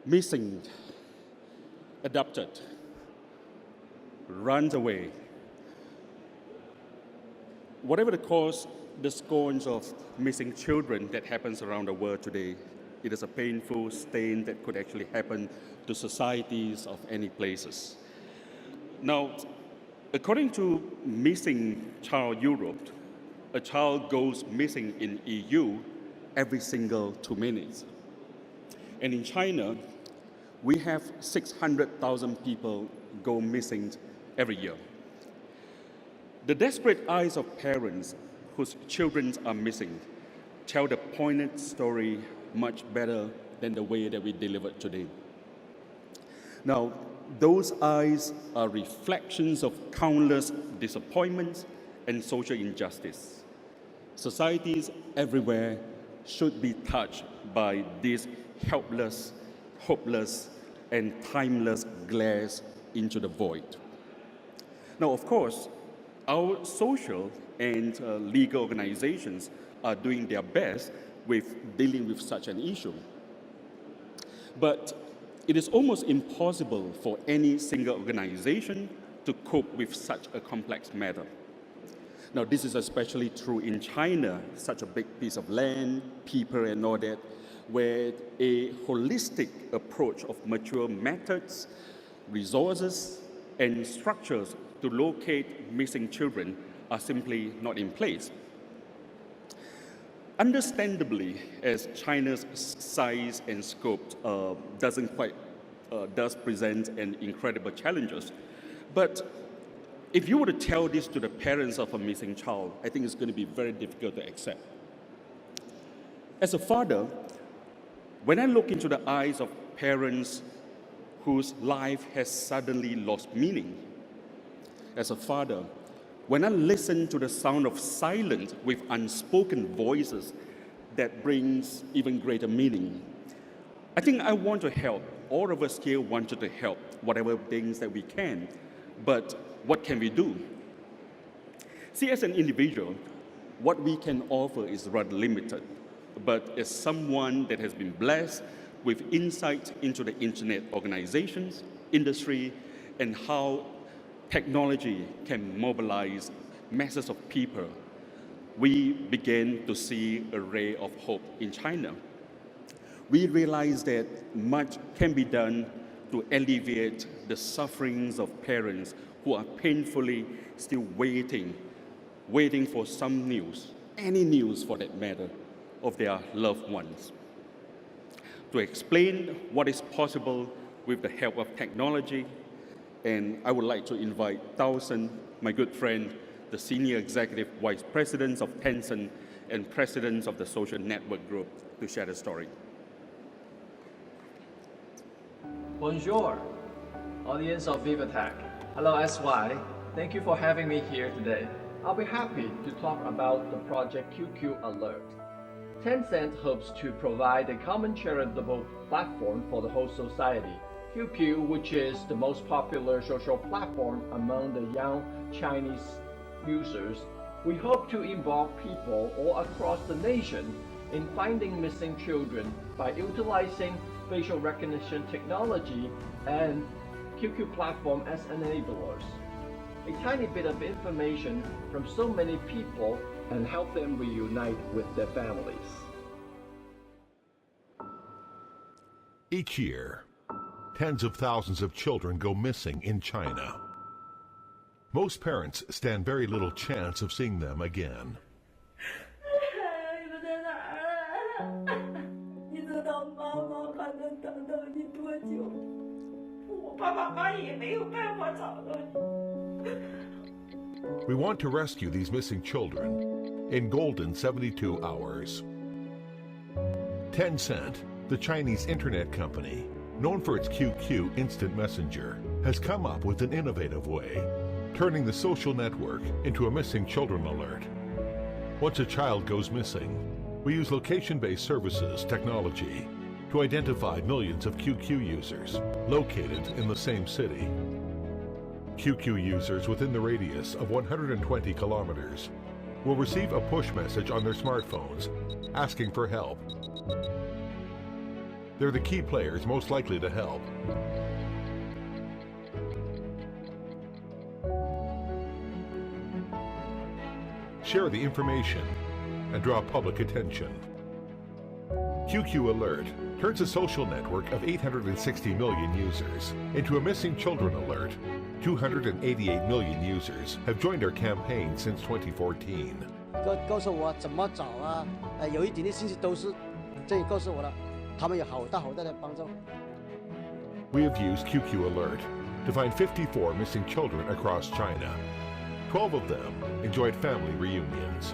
missing, adopted, runs away. Whatever the cause, the scourge of missing children that happens around the world today, it is a painful stain that could actually happen to societies of any places. Now, according to Missing Child Europe, a child goes missing in EU every single 2 minutes. And in China, we have 600,000 people go missing every year. The desperate eyes of parents whose children are missing tell the poignant story much better than the way that we deliver it today. Now, those eyes are reflections of countless disappointments and social injustice. Societies everywhere should be touched by these helpless, hopeless, and timeless glares into the void. Now, of course, our social and legal organizations are doing their best with dealing with such an issue. But it is almost impossible for any single organization to cope with such a complex matter. Now, this is especially true in China, such a big piece of land, people, and all that, where a holistic approach of mature methods, resources, and structures to locate missing children are simply not in place. Understandably, as China's size and scope does present an incredible challenges, but if you were to tell this to the parents of a missing child, I think it's going to be very difficult to accept. As a father, when I look into the eyes of parents whose life has suddenly lost meaning, as a father, when I listen to the sound of silence with unspoken voices that brings even greater meaning, I think I want to help. All of us here wanted to help, whatever things that we can. But what can we do? See, as an individual, what we can offer is rather limited. But as someone that has been blessed with insight into the internet organizations, industry, and how technology can mobilize masses of people, we began to see a ray of hope in China. We realized that much can be done to alleviate the sufferings of parents who are painfully still waiting for some news, any news for that matter, of their loved ones. To explain what is possible with the help of technology, and I would like to invite Tencent, my good friend, the Senior Executive Vice President of Tencent and President of the Social Network Group, to share the story. Bonjour, audience of VivaTech. Hello, SY. Thank you for having me here today. I'll be happy to talk about the project QQ Alert. Tencent hopes to provide a common charitable platform for the whole society. QQ, which is the most popular social platform among the young Chinese users, we hope to involve people all across the nation in finding missing children by utilizing facial recognition technology and QQ platform as enablers. A tiny bit of information from so many people and help them reunite with their families. Each year, tens of thousands of children go missing in China. Most parents stand very little chance of seeing them again. We want to rescue these missing children in golden 72 hours. Tencent, the Chinese internet company, known for its QQ instant messenger, has come up with an innovative way, turning the social network into a missing children alert. Once a child goes missing, we use location-based services technology to identify millions of QQ users located in the same city. QQ users within the radius of 120 kilometers will receive a push message on their smartphones asking for help. They're the key players most likely to help. Share the information and draw public attention. QQ Alert turns a social network of 860 million users into a missing children alert. 288 million users have joined our campaign since 2014. 告诉我怎么找啊，有一点的信息都是这告诉我了，他们有好大的帮助。We have used QQ Alert to find 54 missing children across China. 12 of them enjoyed family reunions.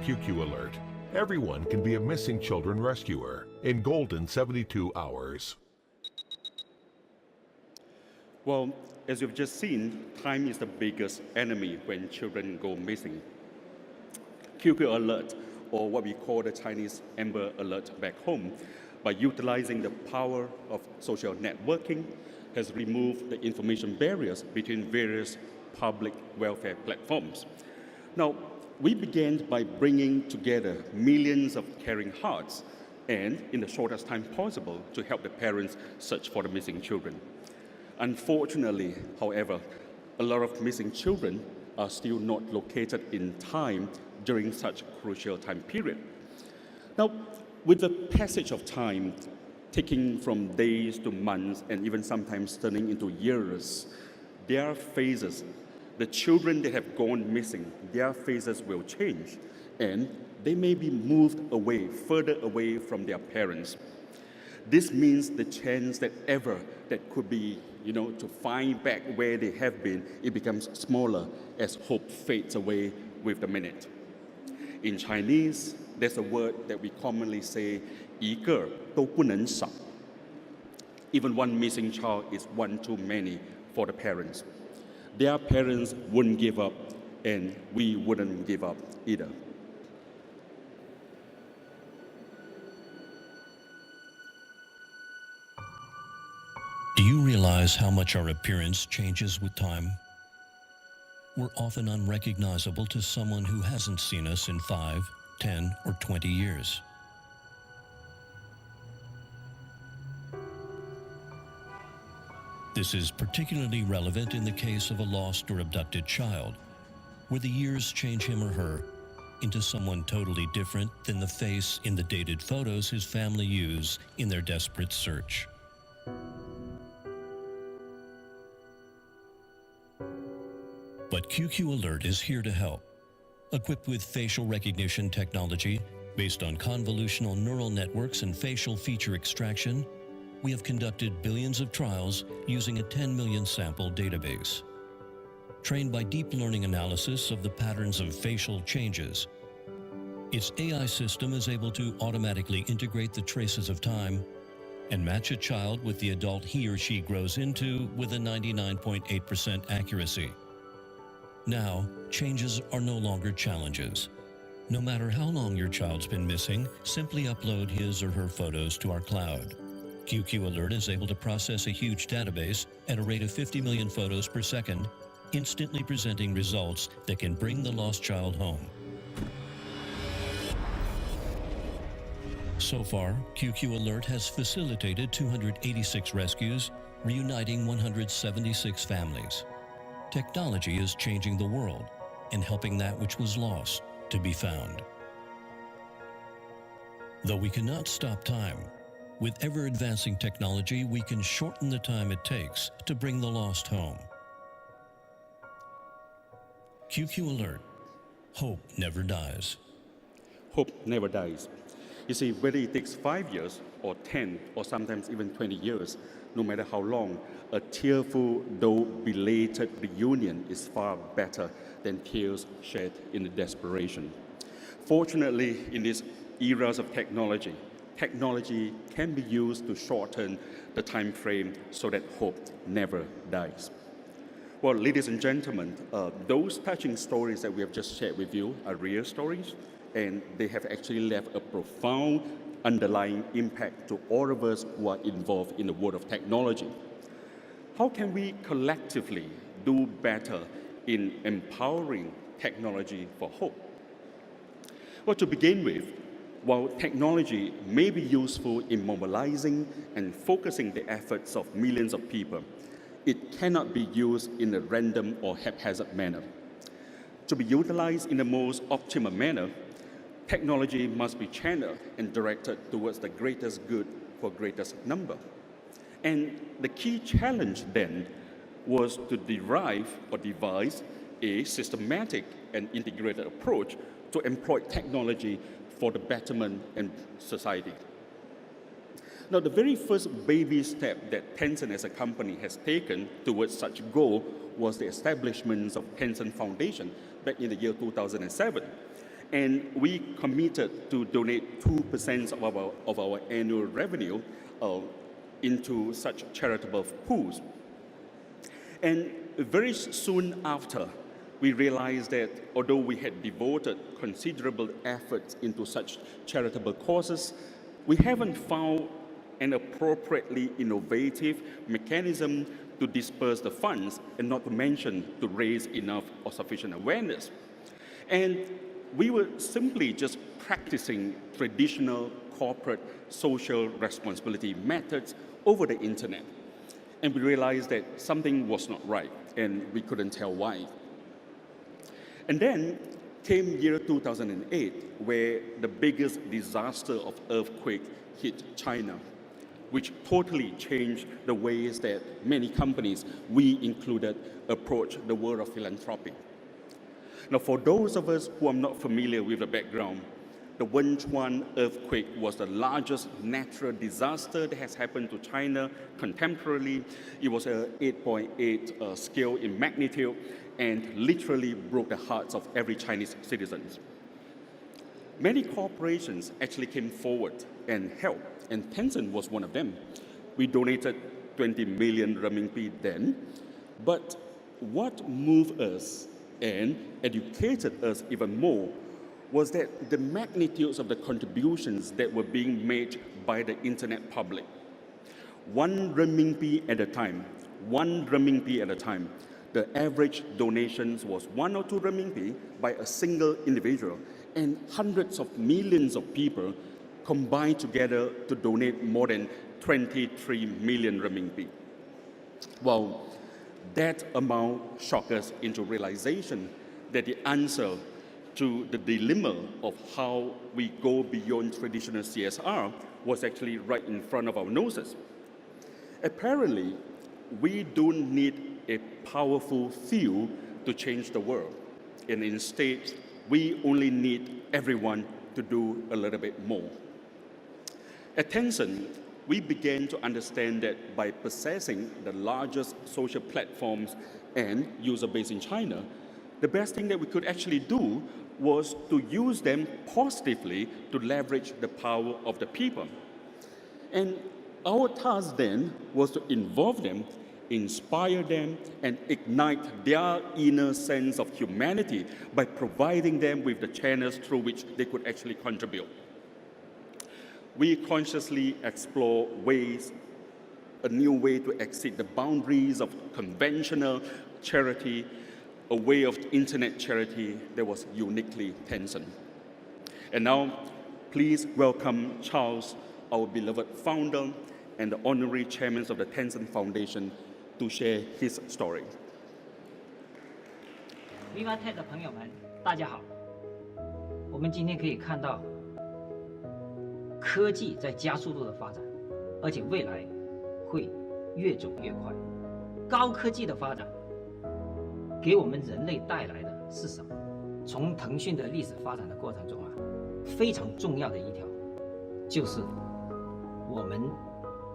QQ Alert. Everyone can be a missing children rescuer in golden 72 hours. Well, as you've just seen, time is the biggest enemy when children go missing. QQ Alert, or what we call the Chinese Amber Alert back home, by utilizing the power of social networking, has removed the information barriers between various public welfare platforms. Now, we began by bringing together millions of caring hearts and, in the shortest time possible, to help the parents search for the missing children. Unfortunately, however, a lot of missing children are still not located in time during such a crucial time period. Now, with the passage of time, taking from days to months and even sometimes turning into years, their faces, the children that have gone missing, their faces will change and they may be moved away, further away from their parents. This means the chance that could be, to find back where they have been, it becomes smaller as hope fades away with the minute. In Chinese, there's a word that we commonly say, 一个都不能少. Even one missing child is one too many for the parents. Their parents wouldn't give up, and we wouldn't give up either. Do you realize how much our appearance changes with time? We're often unrecognizable to someone who hasn't seen us in 5, 10, or 20 years. This is particularly relevant in the case of a lost or abducted child, where the years change him or her into someone totally different than the face in the dated photos his family use in their desperate search. But QQ Alert is here to help. Equipped with facial recognition technology based on convolutional neural networks and facial feature extraction, we have conducted billions of trials using a 10 million sample database. Trained by deep learning analysis of the patterns of facial changes, its AI system is able to automatically integrate the traces of time and match a child with the adult he or she grows into with a 99.8% accuracy. Now, changes are no longer challenges. No matter how long your child's been missing, simply upload his or her photos to our cloud. QQ Alert is able to process a huge database at a rate of 50 million photos per second, instantly presenting results that can bring the lost child home. So far, QQ Alert has facilitated 286 rescues, reuniting 176 families. Technology is changing the world and helping that which was lost to be found. Though we cannot stop time, with ever-advancing technology, we can shorten the time it takes to bring the lost home. QQ Alert. Hope never dies. Hope never dies. You see, whether it takes 5 years or 10 or sometimes even 20 years, no matter how long, a tearful though belated reunion is far better than tears shed in desperation. Fortunately, in these eras of technology can be used to shorten the time frame so that hope never dies. Well, ladies and gentlemen, those touching stories that we have just shared with you are real stories, and they have actually left a profound underlying impact to all of us who are involved in the world of technology. How can we collectively do better in empowering technology for hope? Well, to begin with, while technology may be useful in mobilizing and focusing the efforts of millions of people, it cannot be used in a random or haphazard manner. To be utilized in the most optimal manner, technology must be channeled and directed towards the greatest good for greatest number. And the key challenge then was to derive or devise a systematic and integrated approach to employ technology for the betterment of society. Now, the very first baby step that Tencent as a company has taken towards such a goal was the establishment of Tencent Foundation back in the year 2007. And we committed to donate 2% of our annual revenue into such charitable pools. And very soon after, we realized that although we had devoted considerable efforts into such charitable causes, we haven't found an appropriately innovative mechanism to disperse the funds, and not to mention to raise enough or sufficient awareness. And we were simply just practicing traditional corporate social responsibility methods over the internet. And we realized that something was not right, and we couldn't tell why. And then came year 2008, where the biggest disaster of earthquake hit China, which totally changed the ways that many companies, we included, approach the world of philanthropy. Now, for those of us who are not familiar with the background, the Wenchuan earthquake was the largest natural disaster that has happened to China contemporarily. It was a 8.8 scale in magnitude and literally broke the hearts of every Chinese citizen. Many corporations actually came forward and helped, and Tencent was one of them. We donated 20 million renminbi then, but what moved us and educated us even more was that the magnitudes of the contributions that were being made by the internet public. 1 renminbi at a time, the average donations was 1 or 2 renminbi by a single individual, and hundreds of millions of people combined together to donate more than 23 million renminbi. Well, that amount shocked us into realization that the answer to the dilemma of how we go beyond traditional CSR was actually right in front of our noses. Apparently, we don't need a powerful few to change the world, and instead, we only need everyone to do a little bit more. At Tencent, we began to understand that by possessing the largest social platforms and user base in China, the best thing that we could actually do was to use them positively to leverage the power of the people. And our task then was to involve them, inspire them, and ignite their inner sense of humanity by providing them with the channels through which they could actually contribute. We consciously explore a new way to exceed the boundaries of conventional charity, a way of internet charity that was uniquely Tencent. And now, please welcome Charles, our beloved founder and the honorary chairman of the Tencent Foundation, to share his story. VivaTech 的朋友们，大家好。我们今天可以看到，科技在加速度的发展，而且未来会越走越快。高科技的发展给我们人类带来的是什么？从腾讯的历史发展的过程中啊，非常重要的一条就是我们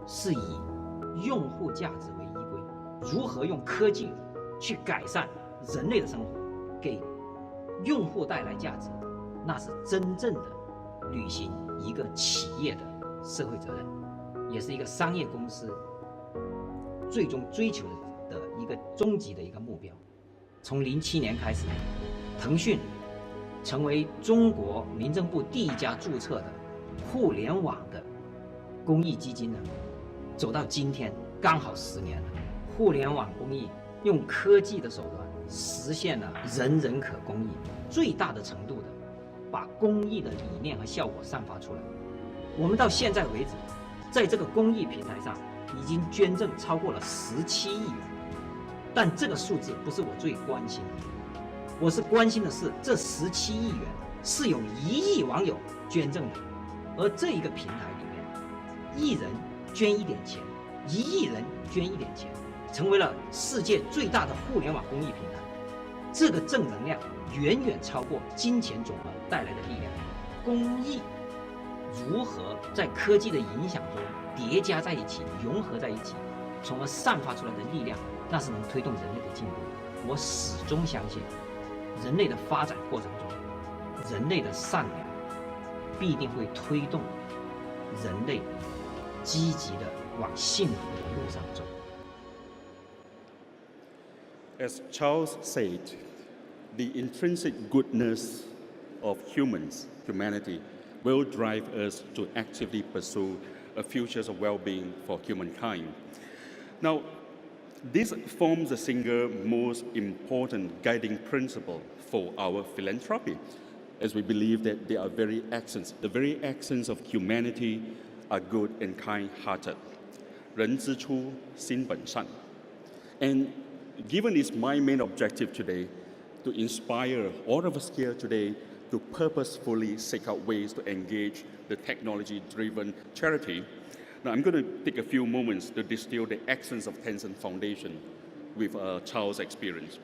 是以用户价值为依归，如何用科技去改善人类的生活，给用户带来价值，那是真正的履行一个企业的社会责任，也是一个商业公司最终追求的一个终极的一个目标。从07年开始，腾讯成为中国民政部第一家注册的互联网的公益基金呢，走到今天刚好10年了。互联网公益用科技的手段实现了人人可公益，最大的程度的把公益的理念和效果散发出来。我们到现在为止，在这个公益平台上已经捐赠超过了17亿元，但这个数字不是我最关心的，我是关心的是这17亿元是有1亿网友捐赠的，而这一个平台里面，1人捐1点钱，1亿人捐1点钱，成为了世界最大的互联网公益平台。这个正能量远远超过金钱总额带来的力量。公益如何在科技的影响中叠加在一起、融合在一起，从而散发出来的力量，那是能推动人类的进步。我始终相信，人类的发展过程中，人类的善良必定会推动人类积极的往幸福的路上走。As Charles said, the intrinsic goodness of humanity, will drive us to actively pursue a future of well-being for humankind. Now, this forms the single most important guiding principle for our philanthropy, as we believe that the very essence of humanity are good and kind-hearted. 人之初，心本善. And given it's my main objective today, to inspire all of us here today to purposefully seek out ways to engage the technology-driven charity. Now, I'm going to take a few moments to distill the essence of Tencent Foundation with Charles' experience.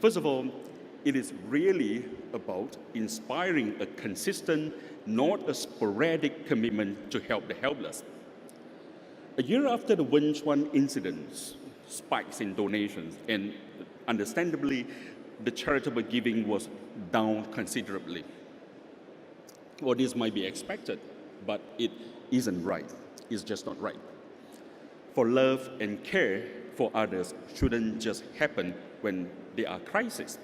First of all, it is really about inspiring a consistent, not a sporadic commitment to help the helpless. A year after the Wenchuan incidents, spikes in donations, and understandably, the charitable giving was down considerably. Well, this might be expected, but it isn't right. It's just not right. For love and care for others shouldn't just happen when there are crises.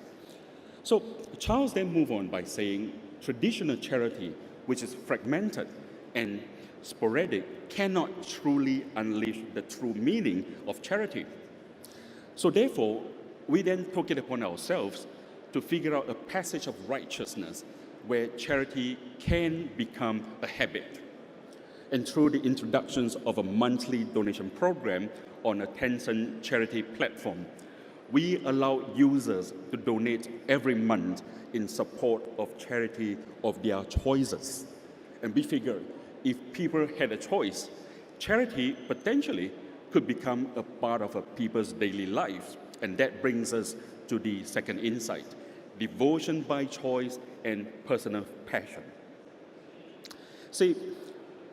So Charles then moved on by saying traditional charity, which is fragmented and sporadic, cannot truly unleash the true meaning of charity. So therefore, we then took it upon ourselves to figure out a passage of righteousness where charity can become a habit. And through the introductions of a monthly donation program on a Tencent charity platform, we allow users to donate every month in support of charity of their choices. And we figure if people had a choice, charity potentially could become a part of people's daily lives. And that brings us to the second insight, devotion by choice and personal passion. See,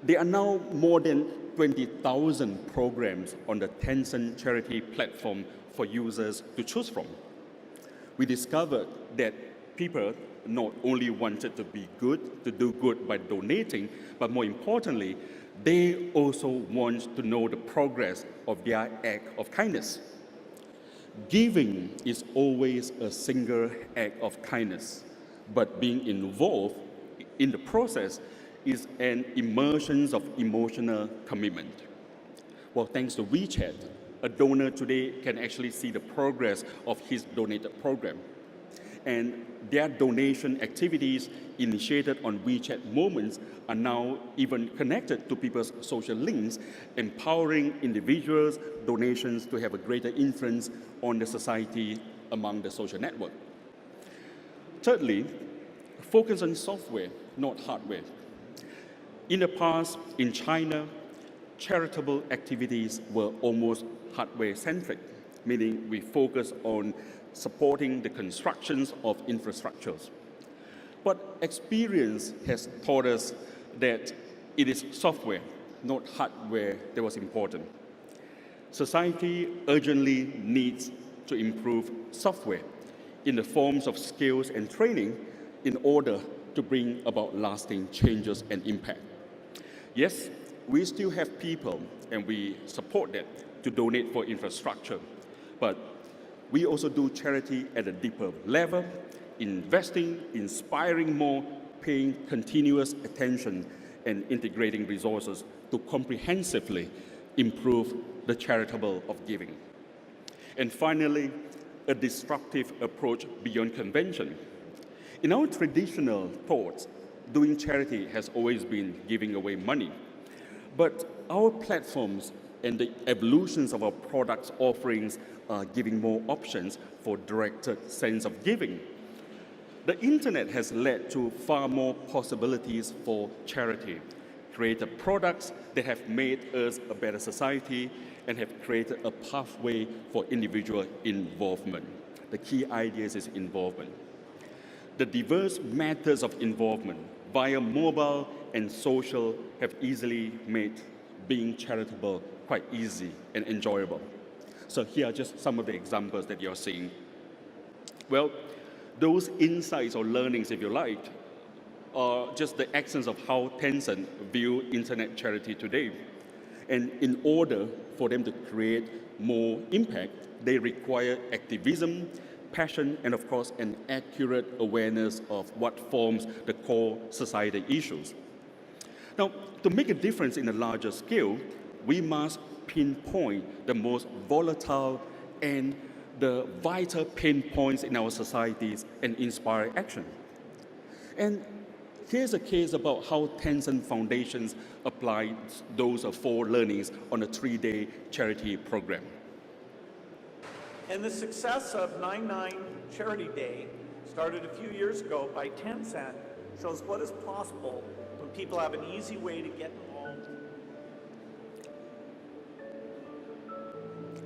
there are now more than 20,000 programs on the Tencent charity platform for users to choose from. We discovered that people not only wanted to be good, to do good by donating, but more importantly, they also want to know the progress of their act of kindness. Giving is always a single act of kindness, but being involved in the process is an immersion of emotional commitment. Well, thanks to WeChat, a donor today can actually see the progress of his donated program. And their donation activities initiated on WeChat Moments are now even connected to people's social links, empowering individuals' donations to have a greater influence on the society among the social network. Thirdly, focus on software, not hardware. In the past, in China, charitable activities were almost hardware-centric, meaning we focus on supporting the constructions of infrastructures. But experience has taught us that it is software, not hardware, that was important. Society urgently needs to improve software in the forms of skills and training in order to bring about lasting changes and impact. Yes, we still have people, and we support them to donate for infrastructure, but we also do charity at a deeper level, investing, inspiring more, paying continuous attention, and integrating resources to comprehensively improve the charitable of giving. And finally, a disruptive approach beyond convention. in our traditional thoughts, doing charity has always been giving away money. But our platforms and the evolutions of our products offerings are giving more options for directed sense of giving. The internet has led to far more possibilities for charity, created products that have made us a better society and have created a pathway for individual involvement. The key idea is involvement. The diverse methods of involvement via mobile and social have easily made being charitable quite easy and enjoyable. So here are just some of the examples that you're seeing. Well, those insights or learnings, if you like, are just the essence of how Tencent view internet charity today. And in order for them to create more impact, they require activism, passion, and of course, an accurate awareness of what forms the core society issues. Now, to make a difference in a larger scale, we must pinpoint the most volatile and the vital pain points in our societies and inspire action. And here's a case about how Tencent Foundations applied those 4 learnings on a 3-day charity program. And the success of 9/9 Charity Day, started a few years ago by Tencent, shows what is possible when people have an easy way to get involved.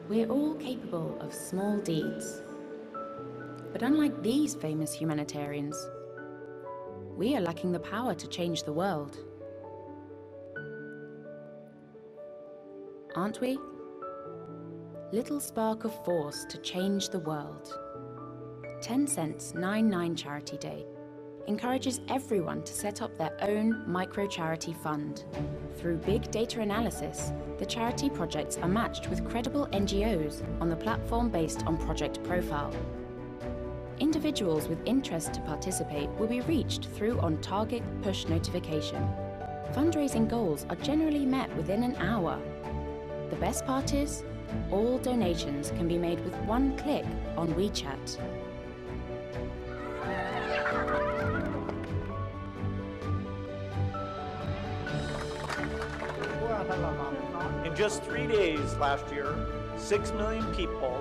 We're all capable of small deeds. But unlike these famous humanitarians, we are lacking the power to change the world. Aren't we? Little spark of force to change the world. Tencent's 9/9 Charity Day encourages everyone to set up their own micro-charity fund. Through big data analysis, the charity projects are matched with credible NGOs on the platform based on project profile. Individuals with interest to participate will be reached through on-target push notification. Fundraising goals are generally met within an hour. The best part is, all donations can be made with one click on WeChat. In just 3 days last year, 6 million people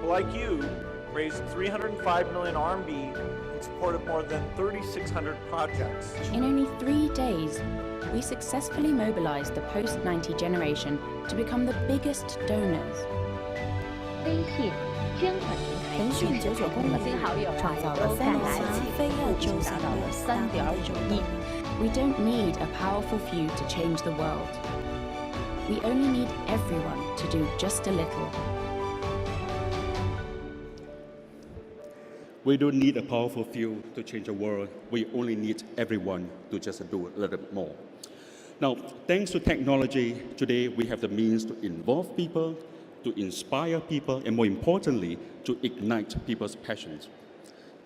like you, raised 305 million RMB in support of more than 3,600 projects. In only 3 days, we successfully mobilized the post-90 generation to become the biggest donors. 微信捐款平台迅速成功的好友创造了3年期非二周达到了3.9亿。 We don't need a powerful few to change the world. We only need everyone to do just a little. We don't need a powerful few to change the world. We only need everyone to just do a little bit more. Now, thanks to technology, today we have the means to involve people, to inspire people, and more importantly, to ignite people's passions.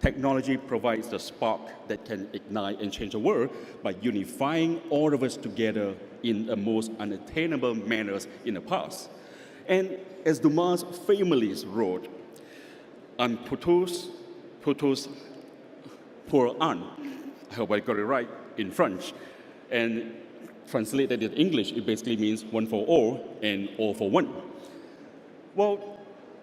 Technology provides the spark that can ignite and change the world by unifying all of us together in the most unattainable manners in the past. And as Dumas famously wrote, "Un putus pour un." I hope I got it right in French. And translated in English, it basically means one for all and all for one. Well,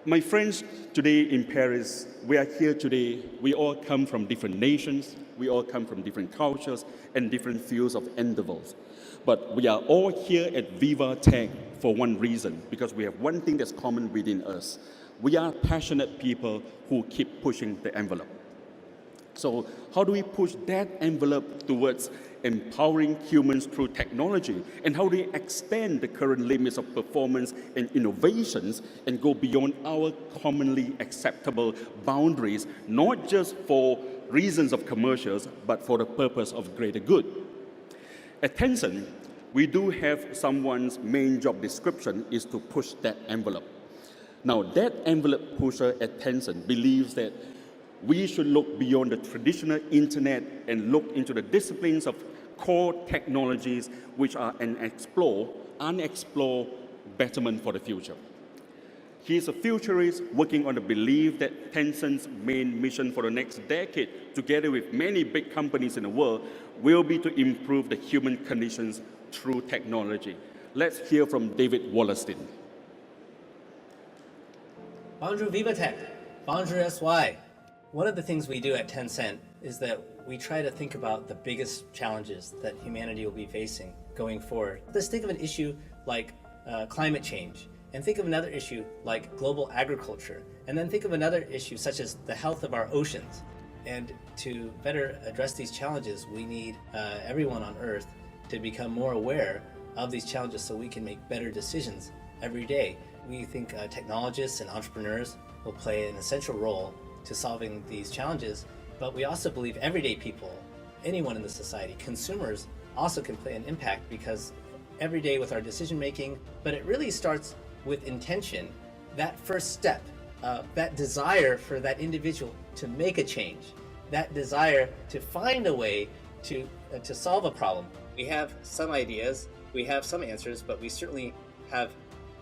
my friends today in Paris, we are here today. We all come from different nations. We all come from different cultures and different fields of endeavors. But we are all here at VivaTech for one reason, because we have one thing that's common within us. We are passionate people who keep pushing the envelope. So how do we push that envelope towards empowering humans through technology? And how do we extend the current limits of performance and innovations and go beyond our commonly acceptable boundaries, not just for reasons of commercials, but for the purpose of greater good? At Tencent, we do have someone's main job description is to push that envelope. Now, that envelope pusher at Tencent believes that we should look beyond the traditional internet and look into the disciplines of core technologies which are an unexplored betterment for the future. He is a futurist working on the belief that Tencent's main mission for the next decade, together with many big companies in the world, will be to improve the human conditions through technology. Let's hear from David Wallace. Bonjour VivaTech. Bonjour SY. One of the things we do at Tencent is that we try to think about the biggest challenges that humanity will be facing going forward. Let's think of an issue like climate change, and think of another issue like global agriculture, and then think of another issue such as the health of our oceans. And to better address these challenges, we need everyone on Earth to become more aware of these challenges so we can make better decisions every day. We think technologists and entrepreneurs will play an essential role to solving these challenges, but we also believe everyday people, anyone in the society, consumers, also can play an impact, because every day with our decision making, but it really starts with intention, that first step, that desire for that individual to make a change, that desire to find a way to solve a problem. We have some ideas, we have some answers, but we certainly have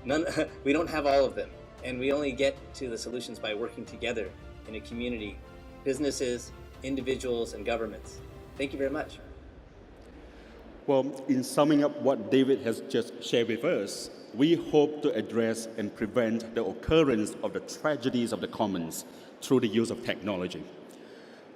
none. We don't have all of them, and we only get to the solutions by working together in a community, businesses, individuals, and governments. Thank you very much. Well, in summing up what David has just shared with us, we hope to address and prevent the occurrence of the tragedies of the commons through the use of technology.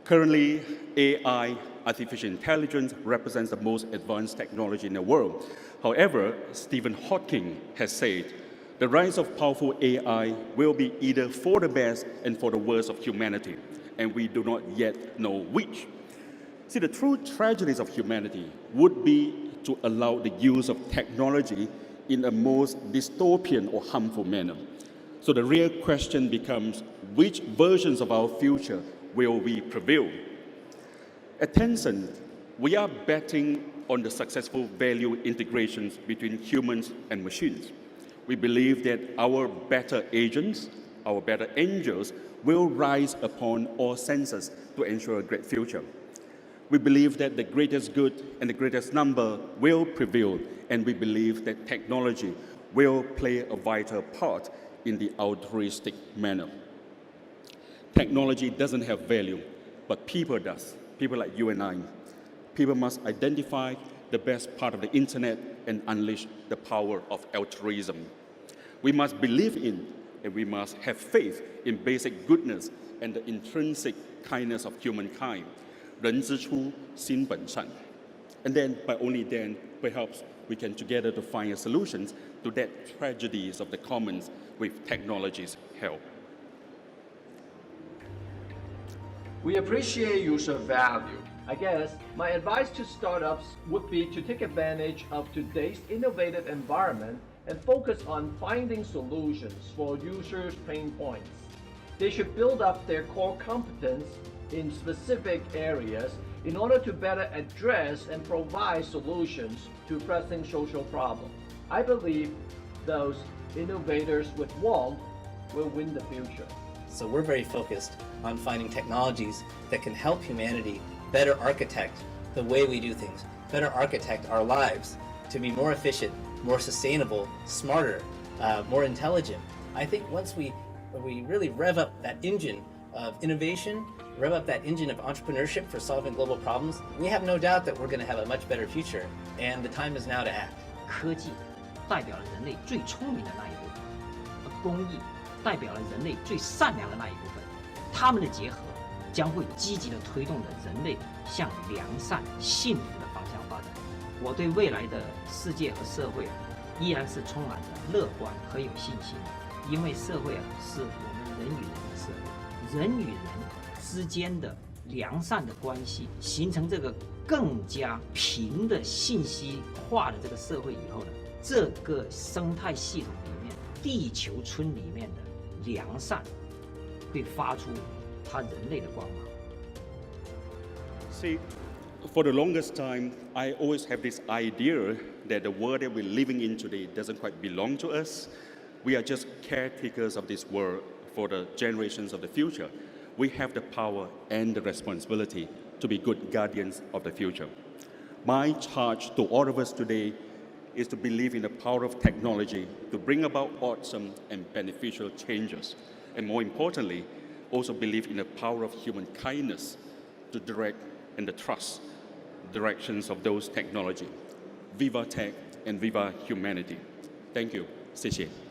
Currently, AI, artificial intelligence, represents the most advanced technology in the world. However, Stephen Hawking has said, the rise of powerful AI will be either for the best and for the worst of humanity, and we do not yet know which. See, the true tragedies of humanity would be to allow the use of technology in a most dystopian or harmful manner. So the real question becomes, which versions of our future will we prevail? At Tencent, we are betting on the successful value integrations between humans and machines. We believe that our better agents, our better angels, will rise upon all senses to ensure a great future. We believe that the greatest good and the greatest number will prevail, and we believe that technology will play a vital part in the altruistic manner. Technology doesn't have value, but people does. People like you and I. People must identify the best part of the internet and unleash the power of altruism. We must believe in and we must have faith in basic goodness and the intrinsic kindness of humankind. 人之初，心本善. And then, by only then, perhaps we can together to find solutions to that tragedies of the commons with technology's help. We appreciate user value. I guess my advice to startups would be to take advantage of today's innovative environment and focus on finding solutions for users' pain points. They should build up their core competence in specific areas in order to better address and provide solutions to pressing social problems. I believe those innovators with warmth will win the future. So we're very focused on finding technologies that can help humanity better architect the way we do things, better architect our lives to be more efficient, more sustainable, smarter, more intelligent. I think once we really rev up that engine of innovation, rev up that engine of entrepreneurship for solving global problems, we have no doubt that we're going to have a much better future, and the time is now to act. 科技代表了人类最聪明的那一部分，而公益代表了人类最善良的那一部分。它们的结合将会积极地推动着人类向良善、幸福的方向发展。我对未来的世界和社会依然是充满着乐观和有信心，因为社会是我们人与人的社会，人与人之间的良善的关系，形成这个更加平的信息化的这个社会以后呢，这个生态系统里面，地球村里面的良善会发出它人类的光芒。See, for the longest time, I always have this idea that the world that we're living in today doesn't quite belong to us. We are just caretakers of this world for the generations of the future. We have the power and the responsibility to be good guardians of the future. My charge to all of us today is to believe in the power of technology to bring about awesome and beneficial changes. And more importantly, also believe in the power of human kindness to direct and to trust directions of those technology. Viva Tech and Viva Humanity. Thank you. 谢谢。